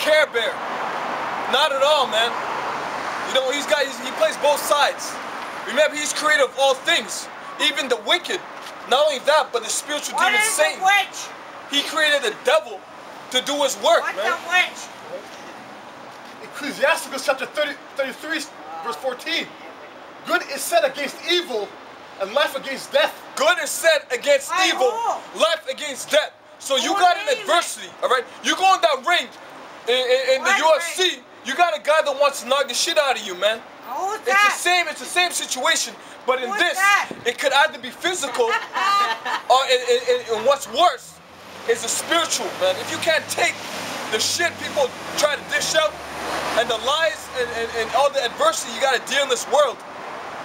Care Bear. Not at all, man. You know, he plays both sides. Remember, he's creator of all things, even the wicked. Not only that, but the spiritual demon Satan. He created the devil to do his work, man. What's a witch? Ecclesiasticus chapter 33, verse 14. Good is said against evil, and life against death. Good is said against evil, life against death. So you got an adversity, all right? You go in that ring in the UFC, you got a guy that wants to knock the shit out of you, man. It's the same situation, but in this, it could either be physical, or and what's worse is the spiritual, man. If you can't take the shit people try to dish out, and the lies and all the adversity you gotta deal in this world,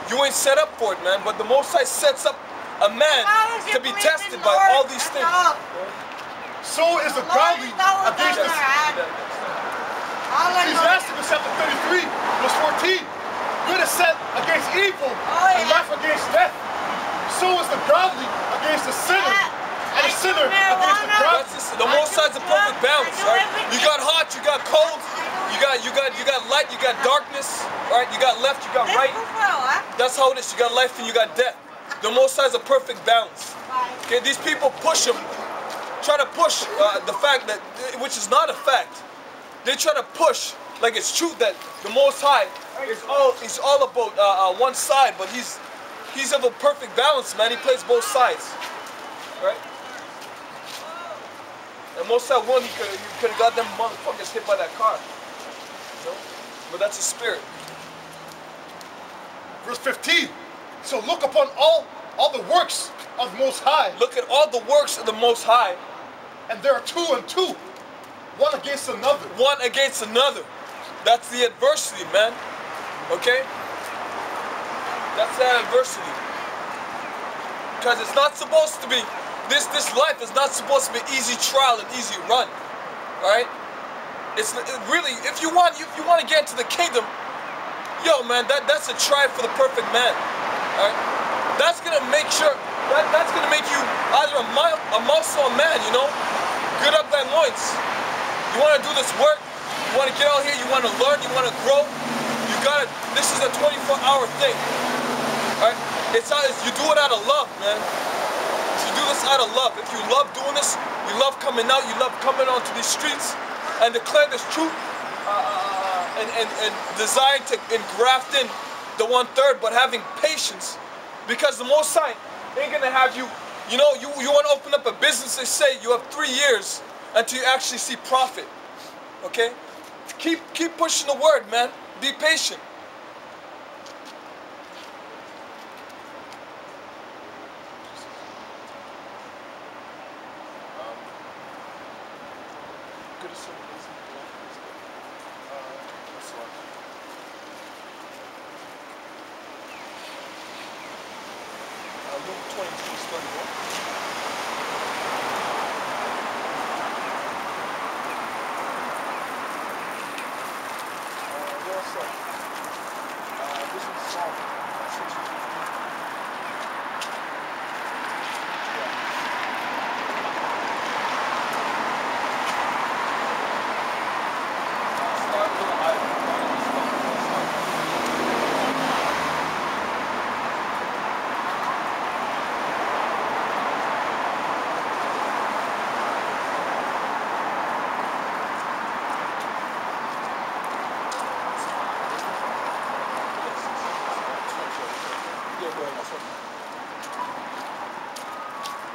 you ain't set up for it, man. But the Most High sets up a man to be tested by all these things. So is the godly against the Ecclesiasticus chapter 33, verse 14. Good is set against evil, and life against death. So is the godly against the sinner, and the sinner against the godly. The Most High's a perfect balance, right? You got hot, you got cold, you got light, you got darkness, right? You got left, you got right. That's how it is. You got life and you got death. The Most High's a perfect balance. Okay, these people push him, try to push the fact that, which is not a fact. They try to push like it's true that the Most High is all about one side, but he's of a perfect balance, man. He plays both sides, right? And Most High won. He could have got them motherfuckers hit by that car, you know? But that's a spirit. Verse 15. So look upon all the works of the Most High. Look at all the works of the Most High. And there are two and two, one against another. One against another. That's the adversity, man. Okay? That's that adversity. Because it's not supposed to be, this life is not supposed to be easy trial and easy run. Alright? It really, if you want to get into the kingdom, yo, man, that's a try for the perfect man. Alright? That's gonna make sure, that's gonna make you either a muscle or a man, you know? Good up thy loins. You wanna do this work, you wanna get out here, you wanna learn, you wanna grow, you gotta, this is a 24-hour thing. Alright? You do it out of love, man. You do this out of love. If you love doing this, you love coming out, you love coming onto these streets and declare this truth, and desire to engraft in the 1/3, but having patience, because the Most High ain't gonna have you. You know, you want to open up a business. They say you have 3 years until you actually see profit. Okay, keep pushing the word, man. Be patient. Luke 22.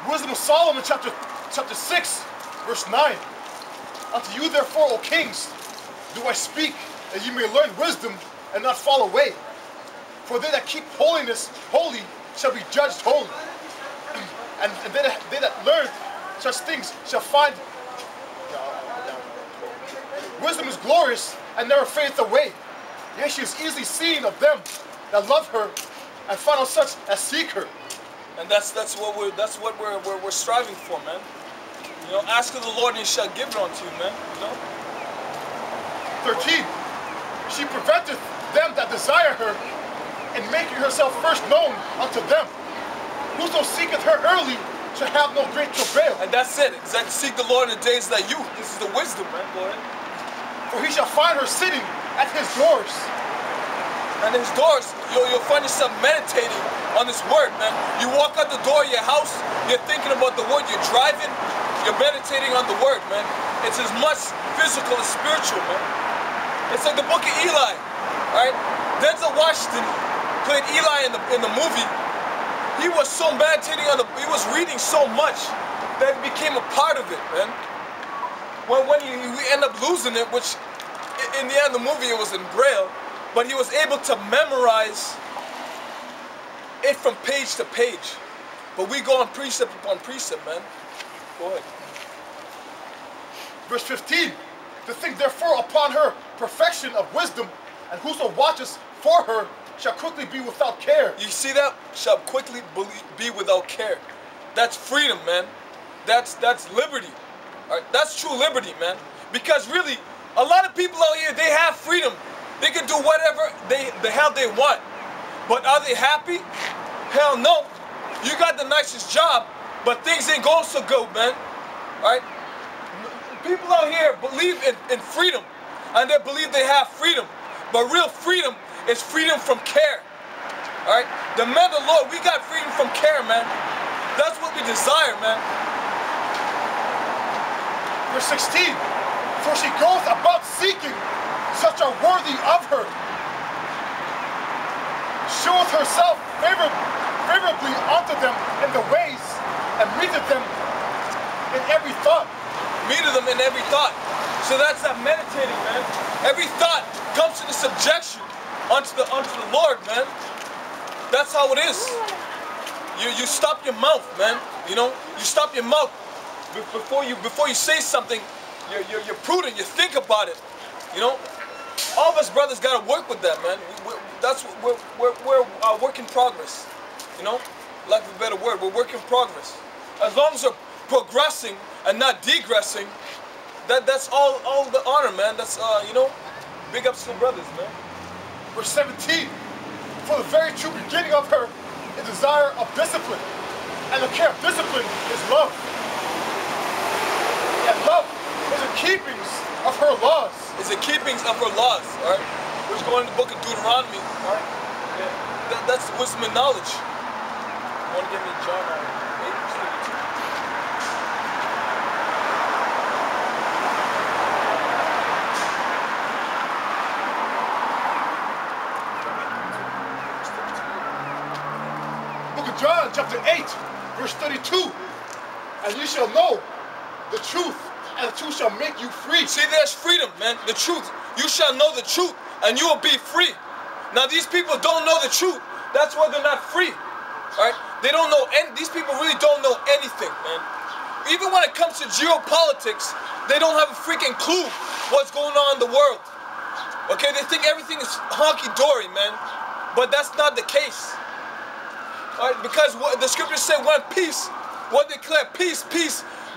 Wisdom of Solomon, chapter 6, verse 9. Unto you therefore, O kings, do I speak, that you may learn wisdom and not fall away. For they that keep holiness holy shall be judged holy. And they that learn such things shall find. Wisdom is glorious and never fadeth away. Yea, she is easily seen of them that love her, and find on such as seek her. And that's what we're striving for, man. You know, ask of the Lord and he shall give it unto you, man. You know? 13. She preventeth them that desire her, and making herself first known unto them. Whoso seeketh her early shall have no great travail. And that's it. Exactly. Seek the Lord in the days of thy youth. This is the wisdom, man. Go ahead. For he shall find her sitting at his doors. And his doors, you'll find yourself meditating on this word, man. You walk out the door of your house, you're thinking about the word. You're driving, you're meditating on the word, man. It's as much physical as spiritual, man. It's like the book of Eli, right? Denzel Washington played Eli in the movie. He was so meditating on he was reading so much that it became a part of it, man. When he ended up losing it, which in the end of the movie it was in Braille, but he was able to memorize it from page to page. But we go on precept upon precept, man. Go ahead. Verse 15. To think therefore upon her perfection of wisdom, and whoso watches for her shall quickly be without care. You see that? Shall quickly be without care. That's freedom, man. That's liberty. All right? That's true liberty, man. Because really, a lot of people out here, they have freedom. They can do whatever the hell they want. But are they happy? Hell no. You got the nicest job, but things ain't going so good, man. All right? People out here believe in freedom, and they believe they have freedom. But real freedom is freedom from care. All right? The men of the Lord, we got freedom from care, man. That's what we desire, man. Verse 16. For she goeth about seeking such are worthy of her, showeth herself favorably unto them in the ways, and meeteth them in every thought. Meeteth them in every thought. So that's that meditating, man. Every thought comes to the subjection unto the Lord, man. That's how it is. You stop your mouth, man. You know, you stop your mouth before you say something. You're prudent. You think about it. You know. All of us brothers gotta work with that, man. We're work in progress. You know, lack of a better word, we're work in progress. As long as we're progressing and not degressing, that's all the honor, man. That's you know, big ups to the brothers, man. Verse 17. For the very true beginning of her is desire of discipline, and the care of discipline is love. And love is the keepings of her laws. It's the keepings of her laws, all right? We're just going to the book of Deuteronomy, all right? Yeah. That's wisdom and knowledge. You want to give me John 8:32? Book of John, chapter 8, verse 32. And you shall know the truth, and the truth shall make you free. See, there's freedom, man. The truth. You shall know the truth, and you will be free. Now, these people don't know the truth. That's why they're not free. All right? They don't know, these people really don't know anything, man. Even when it comes to geopolitics, they don't have a freaking clue what's going on in the world. Okay? They think everything is honky-dory, man. But that's not the case. All right? Because what the scriptures say, when they declare peace,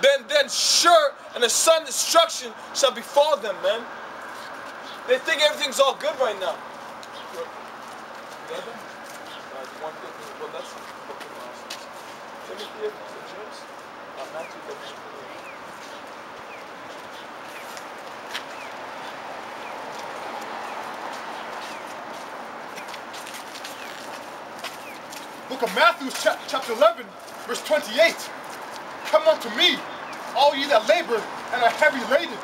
then sure and the sudden destruction shall befall them, man. They think everything's all good right now. Well, that's Timothy, James, Matthew, Book of Matthew, chapter 11, verse 28. Come unto me, all ye that labor and are heavy laden,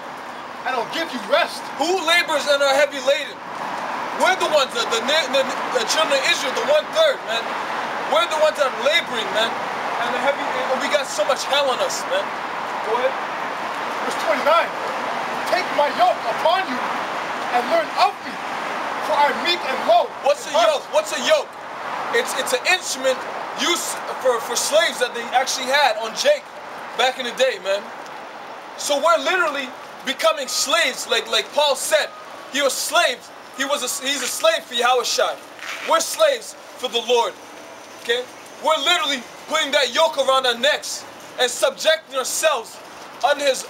and I'll give you rest. Who labors and are heavy laden? We're the ones, the children of Israel, the 1/3, man. We're the ones that are laboring, man. And we got so much hell on us, man. Go ahead. Verse 29. Take my yoke upon you and learn of me, for I am meek and low. What's a yoke? What's a yoke? It's an instrument used for slaves that they actually had on Jake back in the day, man. So we're literally becoming slaves, like Paul said. He was slaves. He's a slave for Yahushua. We're slaves for the Lord. Okay? We're literally putting that yoke around our necks and subjecting ourselves under his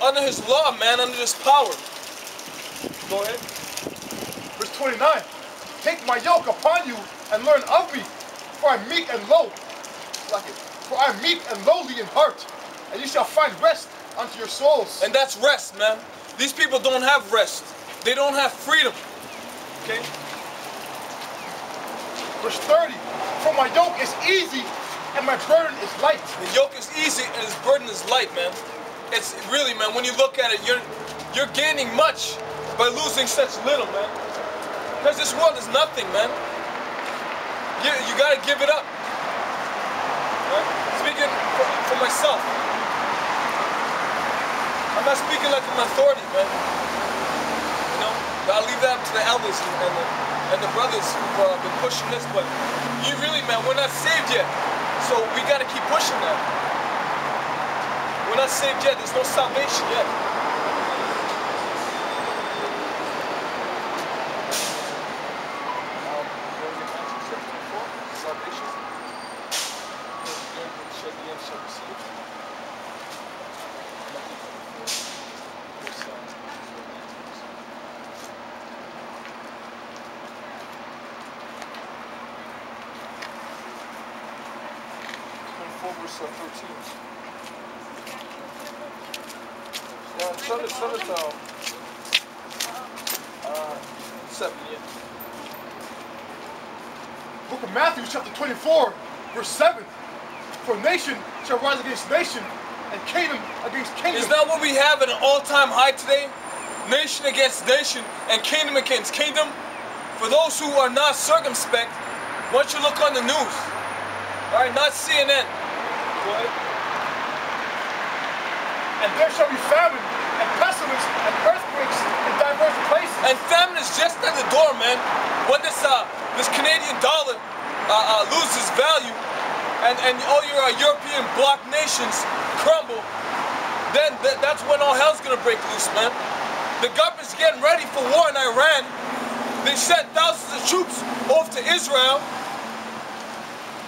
law, man, under his power. Go ahead. Verse 29. Take my yoke upon you and learn of me, for I am meek and low. For I am meek and lowly in heart, and you shall find rest unto your souls. And that's rest, man. These people don't have rest. They don't have freedom. Okay? Verse 30. For my yoke is easy and my burden is light. The yoke is easy and his burden is light, man. It's really, man, when you look at it, you're gaining much by losing such little, man. Because this world is nothing, man. You gotta give it up. Right? Speaking for myself. I'm not speaking like an authority, man. You know, I'll leave that up to the elders and the brothers who've been pushing this, but you really, man, we're not saved yet. So we gotta keep pushing that. We're not saved yet. There's no salvation yet. Verse 13. Yeah, 7, yeah. Book of Matthew, chapter 24, verse 7. For nation shall rise against nation, and kingdom against kingdom. Is that what we have at an all-time high today? Nation against nation, and kingdom against kingdom? For those who are not circumspect, why don't you look on the news? Alright, not CNN. And there shall be famine, and pestilence, and earthquakes in diverse places. And famine is just at the door, man. When this Canadian dollar loses value, and all your European bloc nations crumble, then that's when all hell's gonna break loose, man. The government's getting ready for war in Iran. They sent thousands of troops over to Israel.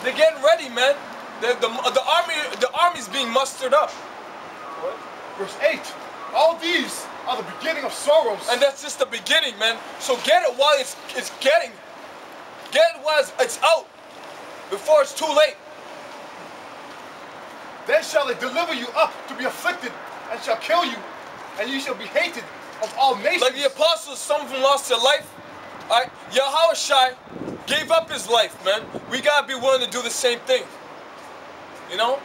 They're getting ready, man. The army's being mustered up. What? Verse 8. All these are the beginning of sorrows. And that's just the beginning, man. So get it while it's getting. Get it while it's out. Before it's too late. Then shall they deliver you up to be afflicted, and shall kill you, and you shall be hated of all nations. Like the apostles, some of them lost their life. Alright, Yahushua gave up his life, man. We gotta be willing to do the same thing. You know?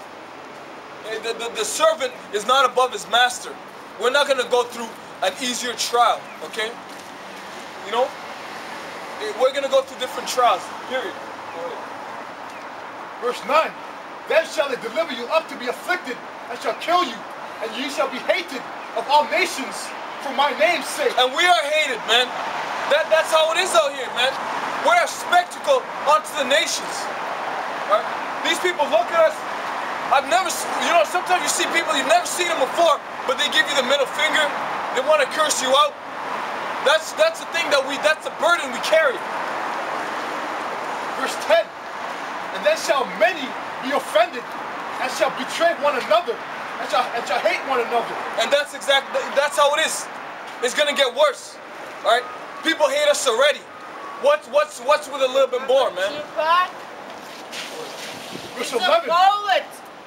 The servant is not above his master. We're not gonna go through an easier trial, okay? You know? We're gonna go through different trials, period. Verse 9. Then shall they deliver you up to be afflicted, and shall kill you, and ye shall be hated of all nations for my name's sake. And we are hated, man. That's how it is out here, man. We're a spectacle unto the nations. Right? These people look at us. I've never, you know, sometimes you see people, you've never seen them before, but they give you the middle finger. They want to curse you out. That's the thing that's the burden we carry. Verse 10. And then shall many be offended, and shall betray one another, and shall hate one another. And that's how it is. It's gonna get worse. Alright? People hate us already. What's with a little bit more, man? Verse 11.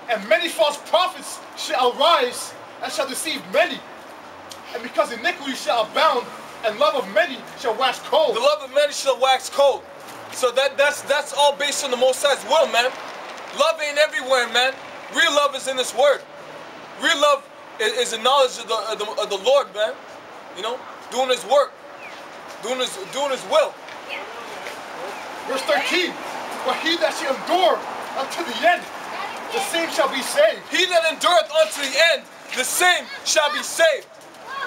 And many false prophets shall arise, and shall deceive many. And because iniquity shall abound, and love of many shall wax cold. The love of many shall wax cold. So that's all based on the Most High's will, man. Love ain't everywhere, man. Real love is in this word. Real love is the knowledge of the Lord, man. You know, doing His work, doing His will. Verse 13. For he that shall endure unto the end, the same shall be saved. He that endureth unto the end, the same shall be saved.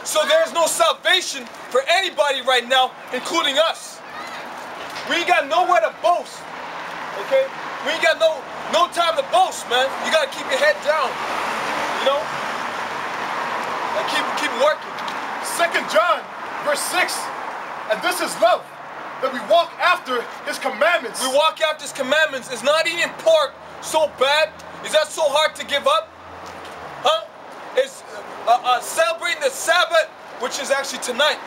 So there's no salvation for anybody right now, including us. We ain't got nowhere to boast. Okay? We ain't got no time to boast, man. You gotta keep your head down. You know? And keep working. 2 John, verse 6. And this is love, that we walk after His commandments. We walk after His commandments. Is not eating pork so bad? Is that so hard to give up? Huh? Is celebrating the Sabbath, which is actually tonight.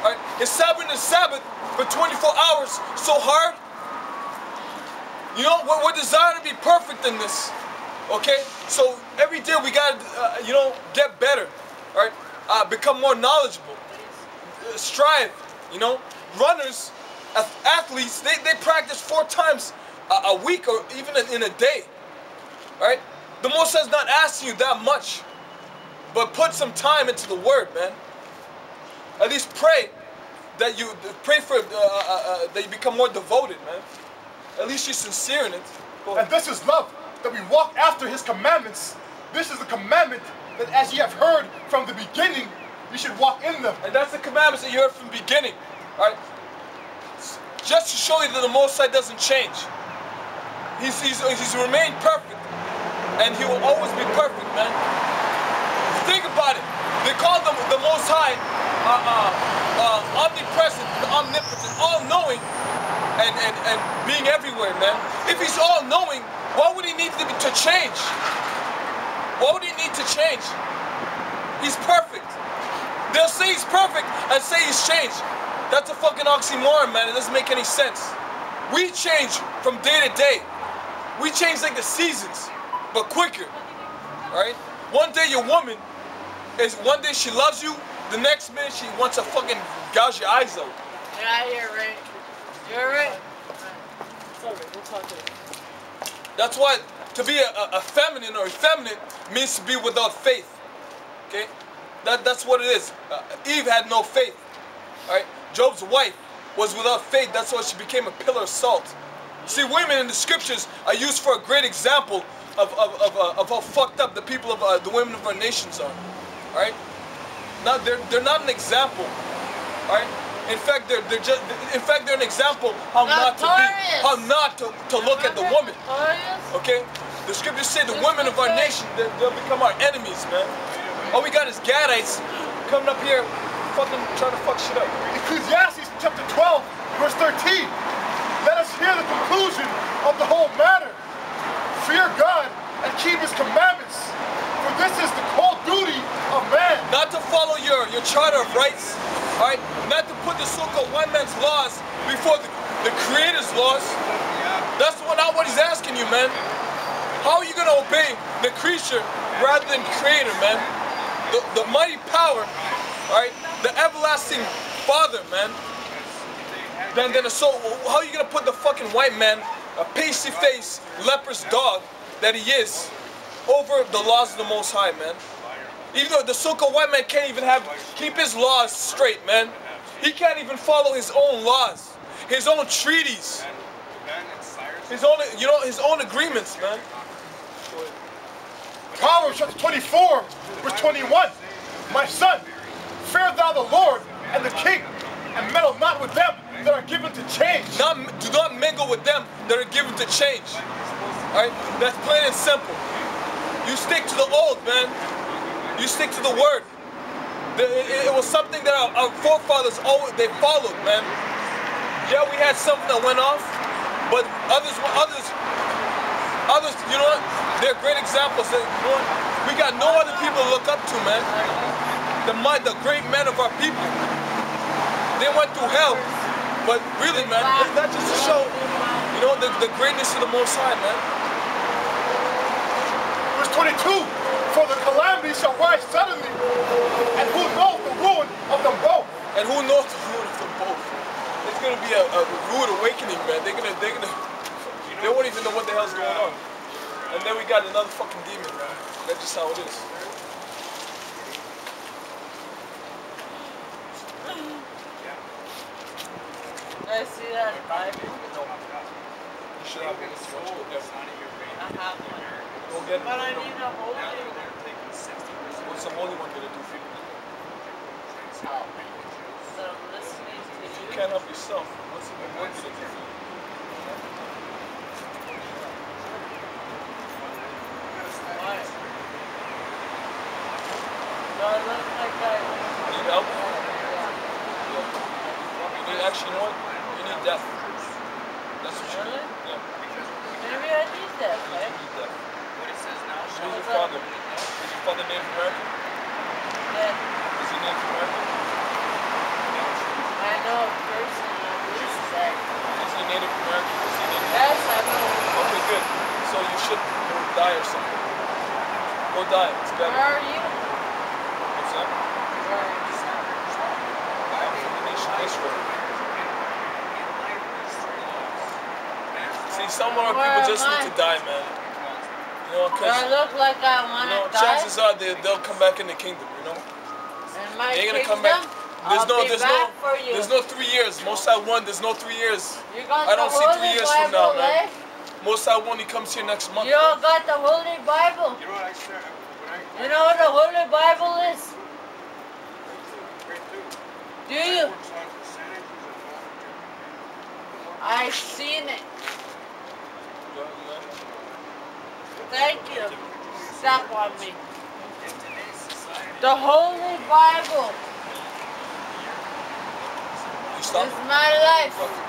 All right? Is celebrating the Sabbath for 24 hours so hard? You know, we're designed to be perfect in this. Okay? So every day we gotta, you know, get better. All right? Become more knowledgeable. strive, you know. Runners, athletes, they practice 4 times a week or even in a day, right? The Most High is not asking you that much, but put some time into the Word, man. At least pray that you that you become more devoted, man. At least you're sincere in it. And this is love, that we walk after His commandments. This is the commandment that, as ye have heard from the beginning, you should walk in them. And that's the commandments that you heard from the beginning, right? Just to show you that the Most High doesn't change. He's remained perfect, and He will always be perfect, man. Think about it. They call them the Most High, omnipresent, omnipotent, all-knowing, and being everywhere, man. If He's all-knowing, why would He need to change? Why would He need to change? He's perfect. They'll say He's perfect and say He's changed. That's a fucking oxymoron, man. It doesn't make any sense. We change from day to day. We change like the seasons, but quicker, right? One day your woman one day she loves you, the next minute she wants to fucking gouge your eyes out. Yeah, you're right. You're right. Sorry, we'll talk to you. That's why to be a feminine or effeminate means to be without faith. Okay? That's what it is. Eve had no faith. Right? Job's wife was without faith. That's why she became a pillar of salt. See, women in the scriptures are used for a great example of how fucked up the people of the women of our nations are. Alright? Now they're not an example. Alright? In fact, they're an example how not to look at the woman. Okay? The scriptures say the women of our nation, they'll become our enemies, man. All we got is Gadites coming up here fucking trying to fuck shit up. Ecclesiastes chapter 12, verse 13. Let us hear the conclusion of the whole matter. Fear God and keep His commandments, for this is the whole duty of man. Not to follow your charter of rights, right? Not to put the so-called white man's laws before the Creator's laws. That's not what He's asking you, man. How are you gonna obey the creature rather than Creator, man? The mighty power, right? The everlasting Father, man. So how are you gonna put the fucking white man, a pasty-faced, leprous dog that he is, over the laws of the Most High, man? Even though the so-called white man can't even keep his laws straight, man. He can't even follow his own laws, his own treaties, his own agreements, man. Proverbs chapter 24, verse 21. My son, fear thou the Lord and the king, and meddle not with them that are given to change. Do not mingle with them that are given to change. Alright? That's plain and simple. You stick to the old, man. You stick to the word. It was something that our forefathers they followed, man. Yeah, we had something that went off, but others, you know what? They're great examples. We got no other people to look up to, man. The great men of our people. They went through hell, but really, man, that's just to show, you know, the greatness of the Most High, man. Verse 22, for the calamity shall rise suddenly, and who knows the ruin of them both? And who knows the ruin of them both? It's gonna be a rude awakening, man. They won't even know what the hell's going on. And then we got another fucking demon, man. That's just how it is. I see that in Bible. You should have one. I have one. Go get it. But I need a holy one. What's the holy one gonna do for you? So I'm listening to You you. can't help yourself. What's the word gonna do for you? Why? No, I look like that. You need help? You need, actually, you know what? You need death. That's what you need. Yeah. Maybe I need that, You right? need death. Who's your father? Is your father Native American? Yeah. Is he Native American? I know a person who is that. Is he Native American? Is he Native Yes, I know. Okay, good. So you should go die or something. Go die. It's better. Where are you? What's that? Where are you? nation of Israel. See, some of our people just need to die, man. You know, Do I because look like I want to die? chances are they'll come back in the kingdom. You know, In my they ain't gonna come kingdom, back. I'll be back for you. There's no 3 years. Most High One, there's no 3 years. You got I don't the see 3 Holy years from now, Bible, man. eh? Most High One, he comes here next month. You all got the Holy Bible. You know what I said? You know what the Holy Bible is? Do you? I seen it. Thank you. Stop on me. The Holy Bible You stop? is my life.